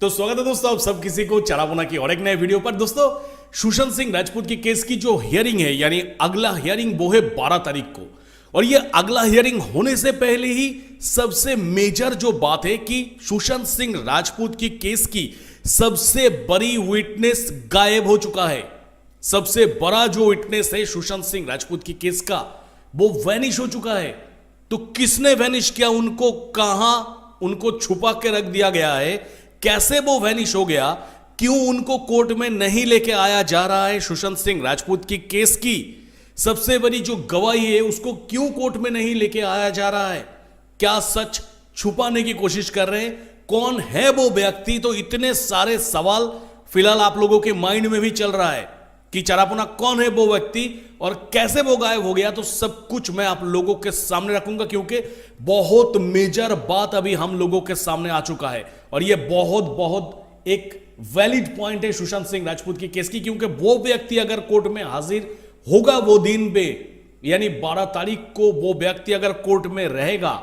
तो स्वागत है दोस्तों आप सब किसी को चराबोना की और एक नए वीडियो पर। दोस्तों सुशांत सिंह राजपूत की केस की जो हियरिंग है यानी अगला हियरिंग वो है 12 तारीख को, और ये अगला हियरिंग होने से पहले ही सबसे मेजर जो बात है कि सुशांत सिंह राजपूत की केस की सबसे बड़ी विटनेस गायब हो चुका है। सबसे बड़ा जो विटनेस है सुशांत सिंह राजपूत की केस का वो वैनिश हो चुका है। तो किसने वैनिश किया, उनको कहां उनको छुपा के रख दिया गया है, कैसे वो वैनिश हो गया, क्यों उनको कोर्ट में नहीं लेके आया जा रहा है, सुशांत सिंह राजपूत की केस की सबसे बड़ी जो गवाही है उसको क्यों कोर्ट में नहीं लेके आया जा रहा है, क्या सच छुपाने की कोशिश कर रहे हैं, कौन है वो व्यक्ति। तो इतने सारे सवाल फिलहाल आप लोगों के माइंड में भी चल रहा है कि चरापुना कौन है वो व्यक्ति और कैसे वो गायब हो गया। तो सब कुछ मैं आप लोगों के सामने रखूंगा क्योंकि बहुत मेजर बात अभी हम लोगों के सामने आ चुका है और ये बहुत एक वैलिड पॉइंट है सुशांत सिंह राजपूत की केस की, क्योंकि वो व्यक्ति अगर कोर्ट में हाजिर होगा वो दिन पे यानी 12 तारीख को वो व्यक्ति अगर कोर्ट में रहेगा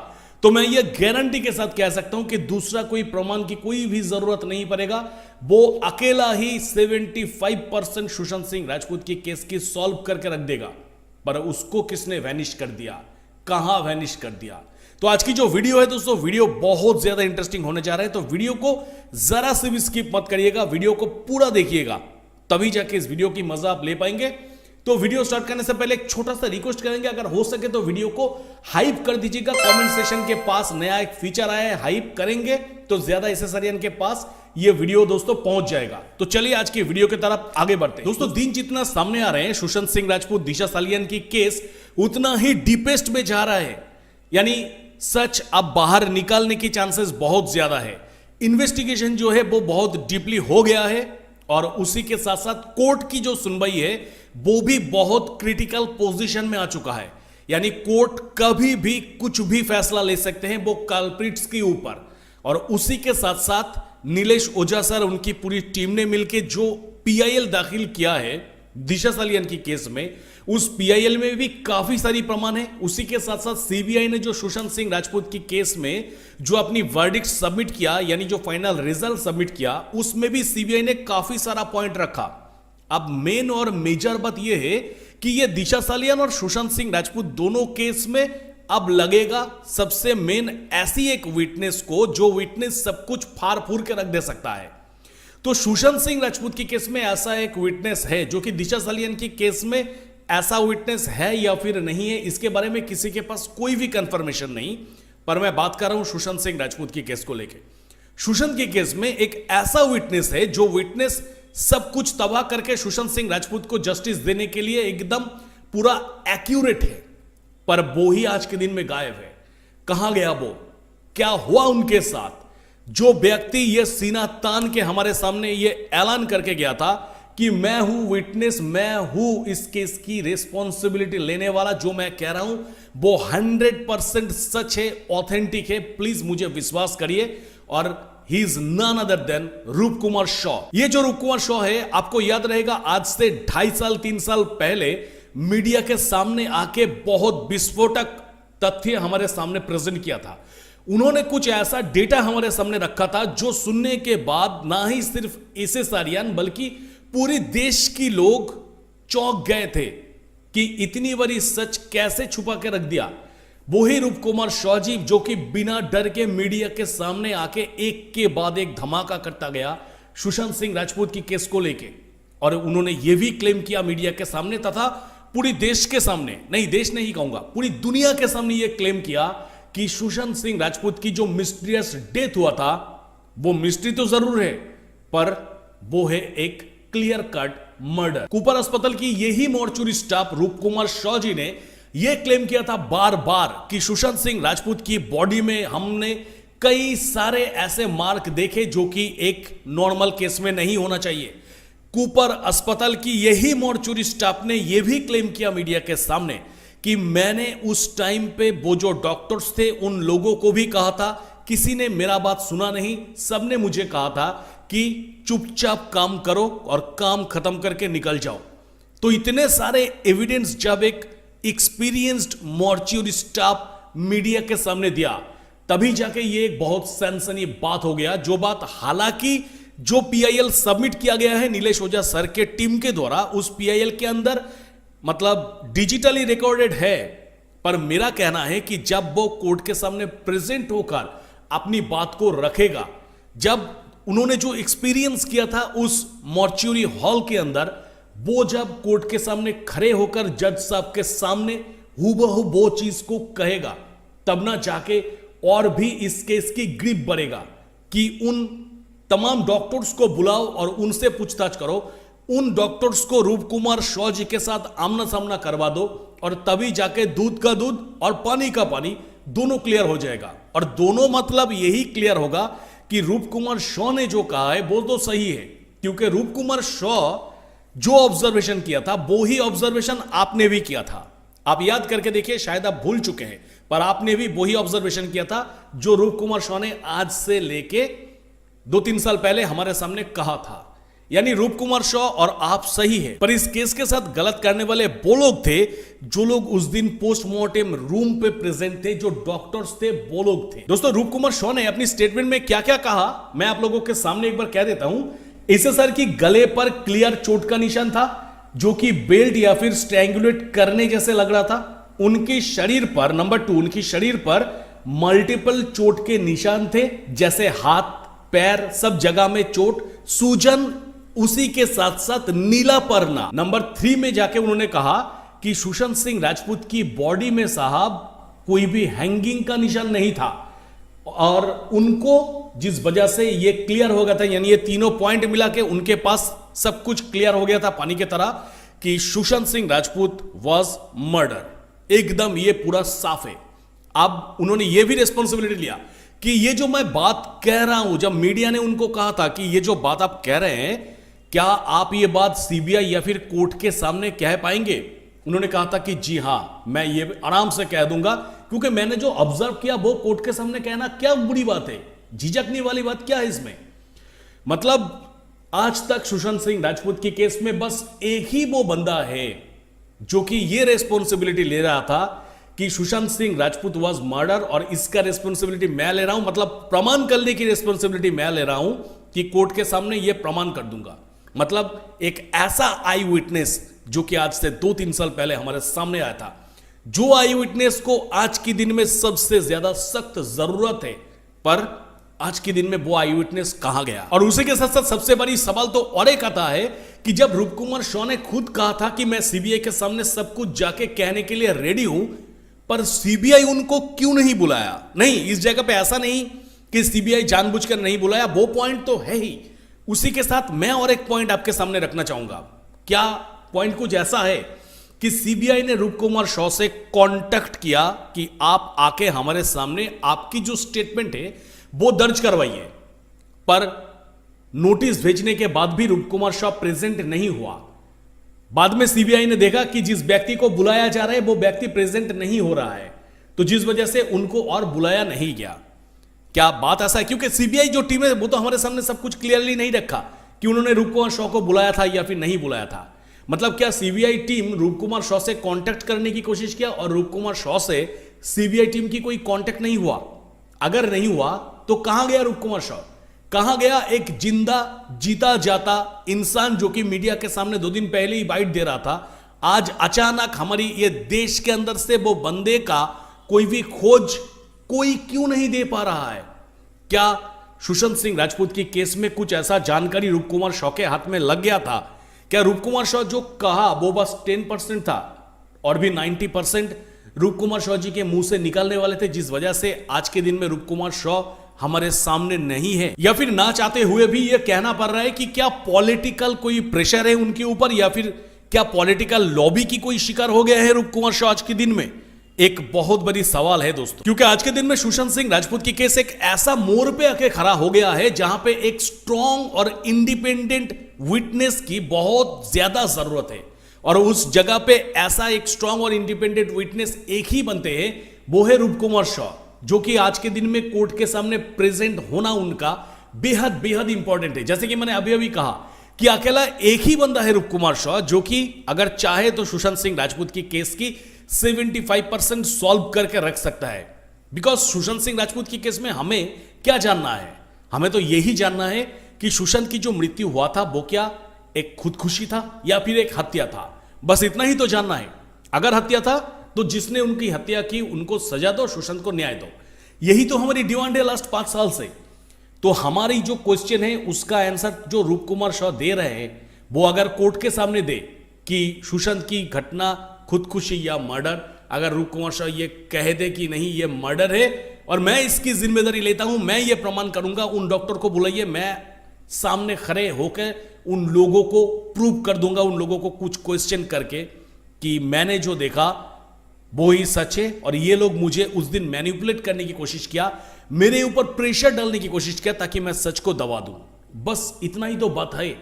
तो मैं ये गारंटी के साथ कह सकता हूं कि दूसरा कोई प्रमाण की कोई भी जरूरत नहीं पड़ेगा, वो अकेला ही 75% सुशांत सिंह राजपूत की केस की सॉल्व करके रख देगा। पर उसको किसने वैनिश कर दिया, कहां वैनिश कर दिया। तो आज की जो वीडियो है दोस्तों, वीडियो बहुत ज्यादा इंटरेस्टिंग होने जा रहा है, तो वीडियो को जरा से भी स्किप मत करिएगा, वीडियो को पूरा देखिएगा, तभी जाके इस वीडियो की मजा आप ले पाएंगे। तो वीडियो स्टार्ट करने से पहले एक छोटा सा रिक्वेस्ट करेंगे, अगर हो सके तो वीडियो को हाइप कर दीजिएगा। कमेंट सेक्शन के पास नया एक फीचर आया है, हाइप करेंगे तो ज्यादा एसेसरियन के पास ये वीडियो दोस्तों पहुंच जाएगा। तो चलिए आज की वीडियो की तरफ आगे बढ़ते हैं। दोस्तों दिन जितना सामने आ रहे हैं सुशांत सिंह राजपूत दिशा सालियान की केस उतना ही डीपेस्ट में जा रहा है, यानी सच अब बाहर निकालने की चांसेस बहुत ज्यादा है। इन्वेस्टिगेशन जो है वो बहुत डीपली हो गया है और उसी के साथ साथ कोर्ट की जो सुनवाई है वो भी बहुत क्रिटिकल पोजीशन में आ चुका है, यानी कोर्ट कभी भी कुछ भी फैसला ले सकते हैं वो कल्प्रिट्स के ऊपर। और उसी के साथ साथ नीलेश ओझा सर उनकी पूरी टीम ने मिलकर जो पीआईएल दाखिल किया है दिशा सालियान की केस में, उस पीआईएल में भी काफी सारी प्रमाण है। उसी के साथ साथ सीबीआई ने जो सुशांत सिंह राजपूत की केस में जो अपनी वर्डिक्ट सबमिट किया यानी जो फाइनल रिजल्ट सबमिट किया उसमें भी सीबीआई ने काफी सारा पॉइंट रखा। अब मेन और मेजर बात यह है कि यह दिशा सालियान और सुशांत सिंह राजपूत दोनों केस में अब लगेगा सबसे मेन ऐसी एक विटनेस को जो विटनेस सब कुछ फाड़ फूर के रख दे सकता है। तो सुशांत सिंह राजपूत की केस में ऐसा एक विटनेस है जो कि दिशा सालियान की केस में ऐसा विटनेस है या फिर नहीं है, इसके बारे में किसी के पास कोई भी कंफर्मेशन नहीं। पर मैं बात कर रहा हूं सुशांत सिंह राजपूत की केस को लेकर। सुशांत की केस में एक ऐसा विटनेस है जो विटनेस सब कुछ तबाह करके सुशांत सिंह राजपूत को जस्टिस देने के लिए एकदम पूरा एक्यूरेट है, पर वो ही आज के दिन में गायब है। कहां गया वो, क्या हुआ उनके साथ। जो व्यक्ति ये सीना तान के हमारे सामने ये ऐलान करके गया था कि मैं हूं विटनेस, मैं हूं इस केस की रिस्पॉन्सिबिलिटी लेने वाला, जो मैं कह रहा हूं वो 100% सच है, ऑथेंटिक है, प्लीज मुझे विश्वास करिए। और he is none other than Roop Kumar Shaw. ये जो रूप कुमार शॉ है आपको याद रहेगा आज से 2.5 साल 3 साल पहले मीडिया के सामने आके बहुत विस्फोटक तथ्य हमारे सामने प्रेजेंट किया था। उन्होंने कुछ ऐसा डेटा हमारे सामने रखा था जो सुनने के बाद ना ही सिर्फ एस एस आर्यन बल्कि पूरे देश की लोग चौंक गए थे कि इतनी बड़ी सच कैसे छुपा के रख दिया। वही रूप कुमार शॉ जी जो कि बिना डर के मीडिया के सामने आके एक के बाद एक धमाका करता गया सुशांत सिंह राजपूत की केस को लेके, और उन्होंने यह भी क्लेम किया मीडिया के सामने तथा पूरी देश के सामने, नहीं देश नहीं कहूंगा पूरी दुनिया के सामने यह क्लेम किया कि सुशांत सिंह राजपूत की जो मिस्टीरियस डेथ हुआ था वो मिस्ट्री तो जरूर है पर वो है एक क्लियर कट मर्डर। कूपर अस्पताल की यही मॉर्चुरी स्टाफ रूप कुमार शॉ जी ने यह क्लेम किया था बार बार कि सुशांत सिंह राजपूत की बॉडी में हमने कई सारे ऐसे मार्क देखे जो कि एक नॉर्मल केस में नहीं होना चाहिए। कूपर अस्पताल की यही मॉर्चुरी स्टाफ ने यह भी क्लेम किया मीडिया के सामने कि मैंने उस टाइम पे वो जो डॉक्टर्स थे उन लोगों को भी कहा था, किसी ने मेरा बात सुना नहीं, सबने मुझे कहा था कि चुपचाप काम करो और काम खत्म करके निकल जाओ। तो इतने सारे एविडेंस जब एक एक्सपीरियंस्ड मॉर्च्यूरी स्टाफ मीडिया के सामने दिया तभी जाके ये एक बहुत सनसनी बात हो गया। जो बात हालांकि जो पीआईएल सबमिट किया गया है नीलेश ओझा सर के टीम के द्वारा, उस पीआईएल के अंदर मतलब डिजिटली रिकॉर्डेड है, पर मेरा कहना है कि जब वो कोर्ट के सामने प्रेजेंट होकर अपनी बात को रखेगा, जब उन्होंने जो एक्सपीरियंस किया था उस मॉर्च्यूरी हॉल के अंदर, वो जब कोर्ट के सामने खड़े होकर जज साहब के सामने हूबहू वो चीज को कहेगा, तब ना जाके और भी इस केस की ग्रिप बढ़ेगा कि उन तमाम डॉक्टर्स को बुलाओ और उनसे पूछताछ करो, उन डॉक्टर्स को रूप कुमार शॉ जी के साथ आमना सामना करवा दो, और तभी जाके दूध का दूध और पानी का पानी दोनों क्लियर हो जाएगा। और दोनों मतलब यही क्लियर होगा कि रूप कुमार शॉ ने जो कहा है वो तो सही है, क्योंकि रूप कुमार शॉ जो ऑब्जर्वेशन किया था वो ही ऑब्जर्वेशन आपने भी किया था। आप याद करके देखिए, शायद आप भूल चुके हैं, पर आपने भी वही ऑब्जर्वेशन किया था जो रूप कुमार शॉ ने आज से लेके 2-3 साल पहले हमारे सामने कहा था। यानी रूप कुमार शॉ और आप सही है, पर इस केस के साथ गलत करने वाले वो लोग थे जो लोग उस दिन पोस्टमार्टम रूम पे प्रेजेंट थे, जो डॉक्टर्स थे वो लोग थे। दोस्तों, रूप कुमार शॉ ने अपनी स्टेटमेंट में क्या क्या कहा मैं आप लोगों के सामने एक बार कह देता हूं। इसे सर की गले पर क्लियर चोट का निशान था, जो कि बेल्ट या फिर स्ट्रैंगुलेट करने जैसे लग रहा था। उनके शरीर पर, नंबर 2, उनकी शरीर पर मल्टीपल चोट के निशान थे, जैसे हाथ पैर सब जगह में चोट, सूजन, उसी के साथ साथ नीला पड़ना। नंबर 3 में जाके उन्होंने कहा कि सुशांत सिंह राजपूत की बॉडी में साहब कोई भी हैंगिंग का निशान नहीं था, और उनको जिस वजह से ये क्लियर हो गया था, यानी ये तीनों पॉइंट मिला के उनके पास सब कुछ क्लियर हो गया था पानी की तरह कि सुशांत सिंह राजपूत वाज मर्डर। एकदम ये पूरा साफ है। अब उन्होंने ये भी रिस्पॉन्सिबिलिटी लिया कि ये जो मैं बात कह रहा हूं, जब मीडिया ने उनको कहा था कि ये जो बात आप कह रहे हैं, क्या आप ये बात सीबीआई या फिर कोर्ट के सामने कह पाएंगे? उन्होंने कहा था कि जी हां, मैं ये आराम से कह दूंगा, क्योंकि मैंने जो ऑब्जर्व किया वो कोर्ट के सामने कहना क्या बुरी बात है, झिझकने वाली बात क्या है इसमें। मतलब आज तक सुशांत सिंह राजपूत की केस में बस एक ही वो बंदा है जो कि ये रेस्पॉन्सिबिलिटी ले रहा था कि सुशांत सिंह राजपूत वाज मर्डर, और इसका रेस्पॉन्सिबिलिटी मैं ले रहा हूं, मतलब प्रमाण करने की रेस्पॉन्सिबिलिटी मैं ले रहा हूं कि कोर्ट के सामने ये प्रमाण कर दूंगा। मतलब एक ऐसा आई विटनेस जो कि आज से 2-3 साल पहले हमारे सामने आया था, जो आई विटनेस को आज के दिन में सबसे ज्यादा सख्त जरूरत है, पर आज के दिन में वो आई विटनेस कहां गया। और उसी के साथ साथ सबसे बड़ी सवाल तो और एक आता है कि जब रूप कुमार शॉ ने खुद कहा था कि मैं सीबीआई के सामने सब कुछ जाके कहने के लिए रेडी हूं, पर सीबीआई उनको क्यों नहीं बुलाया? नहीं, इस जगह पे ऐसा नहीं कि सीबीआई जानबूझकर नहीं बुलाया, वो पॉइंट तो है ही। उसी के साथ मैं और एक पॉइंट आपके सामने रखना चाहूंगा। क्या पॉइंट कुछ ऐसा है कि सीबीआई ने रूप कुमार शॉ से कांटेक्ट किया कि आप आके हमारे सामने आपकी जो स्टेटमेंट है वो दर्ज करवाइए, पर नोटिस भेजने के बाद भी रूप कुमार शॉ प्रेजेंट नहीं हुआ। बाद में सीबीआई ने देखा कि जिस व्यक्ति को बुलाया जा रहा है वो व्यक्ति प्रेजेंट नहीं हो रहा है, तो जिस वजह से उनको और बुलाया नहीं गया। क्या बात ऐसा है? क्योंकि सीबीआई जो टीम है वो तो हमारे सामने सब कुछ क्लियरली नहीं रखा कि उन्होंने रूप कुमार शॉ को बुलाया था या फिर नहीं बुलाया था। मतलब क्या सीबीआई टीम रूप कुमार शॉ से कांटेक्ट करने की कोशिश किया और रूप कुमार शॉ से सीबीआई टीम की कोई कांटेक्ट नहीं हुआ? अगर नहीं हुआ तो कहां गया रूप कुमार शॉ? कहां गया एक जिंदा जीता जाता इंसान जो कि मीडिया के सामने 2 दिन पहले ही बाइट दे रहा था? आज अचानक हमारी ये देश के अंदर से वो बंदे का कोई भी खोज कोई क्यों नहीं दे पा रहा है? क्या सुशांत सिंह राजपूत की केस में कुछ ऐसा जानकारी रूप कुमार शॉ के हाथ में लग गया था? क्या रूप कुमार शॉ जो कहा वो बस 10% था और भी 90% रूप कुमार शॉ जी के मुंह से निकलने वाले थे, जिस वजह से आज के दिन में रूप कुमार शॉ हमारे सामने नहीं है? या फिर ना चाहते हुए भी यह कहना पड़ रहा है कि क्या पॉलिटिकल कोई प्रेशर है उनके ऊपर, या फिर क्या पॉलिटिकल लॉबी की कोई शिकार हो गया है रूप कुमार शॉ आज के दिन में? एक बहुत बड़ी सवाल है दोस्तों, क्योंकि आज के दिन में सुशांत सिंह राजपूत की केस एक ऐसा मोड़ पे आके खड़ा हो गया है जहां पे एक स्ट्रॉन्ग और इंडिपेंडेंट विटनेस की बहुत ज्यादा जरूरत है, और उस जगह पे ऐसा एक स्ट्रॉन्ग और इंडिपेंडेंट विटनेस एक ही बनते हैं, वो है रूप कुमार शॉ, जो कि आज के दिन में कोर्ट के सामने प्रेजेंट होना उनका बेहद बेहद इंपॉर्टेंट है। जैसे कि मैंने अभी अभी कहा कि अकेला एक ही बंदा है रूप कुमार शॉ, जो कि अगर चाहे तो सुशांत सिंह राजपूत की केस की 75% सॉल्व करके रख सकता है। बिकॉज सुशांत सिंह राजपूत की केस में हमें क्या जानना है? हमें तो यही जानना है कि सुशांत की जो मृत्यु हुआ था वो क्या एक खुदकुशी था या फिर एक हत्या था। बस इतना ही तो जानना है। अगर हत्या था तो जिसने उनकी हत्या की उनको सजा दो, सुशांत को न्याय दो। यही तो हमारी डिमांड है लास्ट 5 साल से। तो हमारी जो क्वेश्चन है उसका आंसर जो रूप कुमार शॉ दे रहे हैं वो अगर कोर्ट के सामने दे कि सुशांत की घटना खुदकुशी या मर्डर, अगर रूप कुमार शॉ ये कह दे कि नहीं ये मर्डर है और मैं इसकी जिम्मेदारी लेता हूं, मैं ये प्रमाण करूंगा, उन डॉक्टर को बुलाइए, मैं सामने खड़े होकर उन लोगों को प्रूव कर दूंगा, उन लोगों को कुछ क्वेश्चन करके कि मैंने जो देखा वो ही सच है और ये लोग मुझे उस दिन मैनिपुलेट करने की कोशिश किया, मेरे ऊपर प्रेशर डालने की कोशिश किया ताकि मैं सच को दबा दूं। बस इतना ही तो बात है।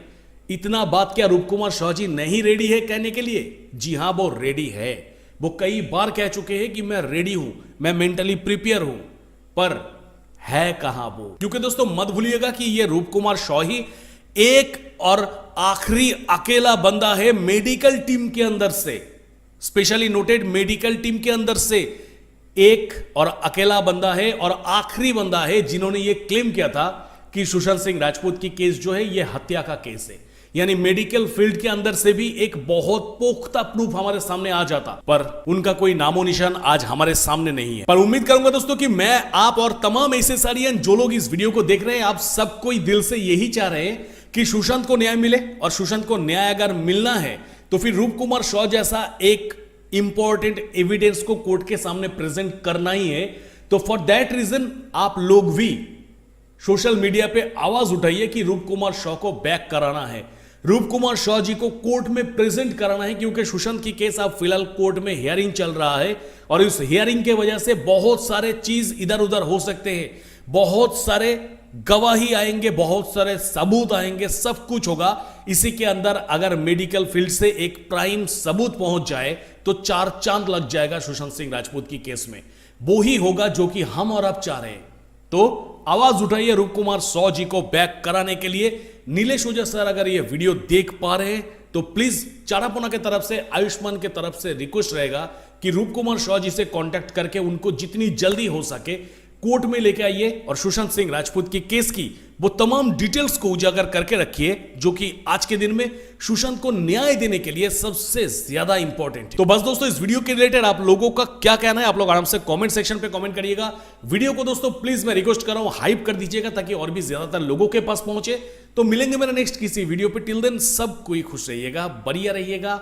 इतना बात क्या रूप कुमार शॉ जी नहीं रेडी है कहने के लिए? जी हां, वो रेडी है। वो कई बार कह चुके हैं कि मैं रेडी हूं, मैं मेंटली प्रिपेयर हूं, पर है कहां वो? क्योंकि दोस्तों मत भूलिएगा कि ये रूप कुमार शॉ ही एक और आखिरी अकेला बंदा है मेडिकल टीम के अंदर से, स्पेशली नोटेड मेडिकल टीम के अंदर से एक और अकेला बंदा है और आखिरी बंदा है जिन्होंने ये क्लेम किया था कि सुशांत सिंह राजपूत की केस जो है ये हत्या का केस है। यानी मेडिकल फील्ड के अंदर से भी एक बहुत पुख्ता प्रूफ हमारे सामने आ जाता, पर उनका कोई नामो निशान आज हमारे सामने नहीं है। पर उम्मीद करूंगा दोस्तों कि मैं, आप और तमाम ऐसे सारियन जो लोग इस वीडियो को देख रहे हैं, आप सब कोई दिल से यही चाह रहे हैं कि सुशांत को न्याय मिले। और सुशांत को न्याय अगर मिलना है तो फिर रूप कुमार शॉ जैसा एक इंपॉर्टेंट एविडेंस को कोर्ट के सामने प्रेजेंट करना ही है। तो फॉर दैट रीजन आप लोग भी सोशल मीडिया पे आवाज उठाइए कि रूप कुमार शॉ को बैक कराना है, रूप कुमार शॉ जी को कोर्ट में प्रेजेंट कराना है, क्योंकि सुशांत की केस अब फिलहाल कोर्ट में हियरिंग चल रहा है और इस हियरिंग के वजह से बहुत सारे चीज इधर उधर हो सकते हैं, बहुत सारे गवाही आएंगे, बहुत सारे सबूत आएंगे, सब कुछ होगा। इसी के अंदर अगर मेडिकल फील्ड से एक प्राइम सबूत पहुंच जाए तो 4 चांद लग जाएगा सुशांत सिंह राजपूत की केस में। वो ही होगा जो कि हम और आप चाह रहे हैं। तो आवाज उठाइए रूप कुमार शॉ जी को बैक कराने के लिए। नीलेश ओझा सर अगर ये वीडियो देख पा रहे हैं तो प्लीज चारापोना के तरफ से, आयुष्मान के तरफ से रिक्वेस्ट रहेगा कि रूप कुमार शॉ जी से कांटेक्ट करके उनको जितनी जल्दी हो सके कोर्ट में लेके आइए और सुशांत सिंह राजपूत की केस की वो तमाम डिटेल्स को उजागर करके रखिए जो कि आज के दिन में सुशांत को न्याय देने के लिए सबसे ज्यादा इंपॉर्टेंट है। तो बस दोस्तों इस वीडियो के रिलेटेड आप लोगों का क्या कहना है, आप लोग आराम से कमेंट सेक्शन पे कमेंट करिएगा। वीडियो को दोस्तों प्लीज मैं रिक्वेस्ट कर रहा हूं हाइप कर दीजिएगा ताकि और भी ज्यादातर लोगों के पास पहुंचे। तो मिलेंगे मेरा नेक्स्ट किसी वीडियो पे। टिल देन सब कोई खुश रहिएगा, बढ़िया रहिएगा।